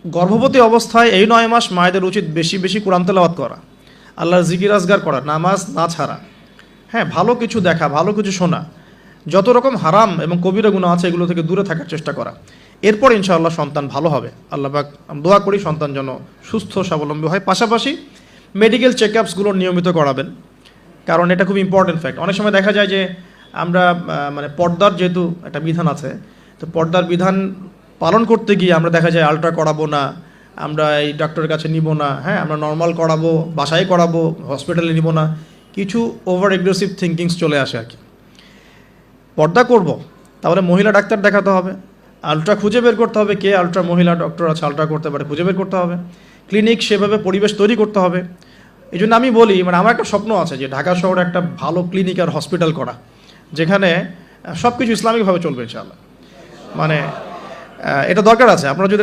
গর্ভবতী অবস্থায় এই 9 মাস মায়েদের উচিত বেশি বেশি কোরআন তেলাওয়াত করা, আল্লাহর জিকির আজগার করা, নামাজ না ছাড়া, হ্যাঁ, ভালো কিছু দেখা, ভালো কিছু শোনা, যত রকম হারাম এবং কবিরা গুনাহ আছে এগুলো থেকে দূরে থাকার চেষ্টা করা। এরপর ইনশাআল্লাহ সন্তান ভালো হবে। আল্লাহ পাক দোয়া করি সন্তান যেন সুস্থ স্বাবলম্বী হয়। পাশাপাশি মেডিকেল চেক আপসগুলো নিয়মিত করাবেন, কারণ এটা খুব ইম্পর্টেন্ট ফ্যাক্ট। অনেক সময় দেখা যায় যে আমরা মানে পর্দার যেহেতু একটা বিধান আছে, তো পর্দার বিধান পালন করতে গিয়ে আমরা দেখা যায় আলট্রা করাবো না, আমরা এই ডাক্তারের কাছে নিব না, হ্যাঁ, আমরা নর্মাল করাবো, বাসায় করাবো, হসপিটালে নিব না, কিছু ওভার এগ্রেসিভ থিঙ্কিংস চলে আসে আর কি। পর্দা করব, তাহলে মহিলা ডাক্তার দেখাতে হবে, আলট্রা খুঁজে বের করতে হবে, কে আলট্রা মহিলা ডক্টর আছে আলট্রা করতে পারে খুঁজে বের করতে হবে, ক্লিনিক সেভাবে পরিবেশ তৈরি করতে হবে। এই জন্য আমি বলি, মানে আমার একটা স্বপ্ন আছে যে ঢাকা শহরে একটা ভালো ক্লিনিক আর হসপিটাল করা, যেখানে সব কিছু ইসলামিকভাবে চলবে ইনশাআল্লাহ। মানে এটা দরকার আছে। আপনারা যদি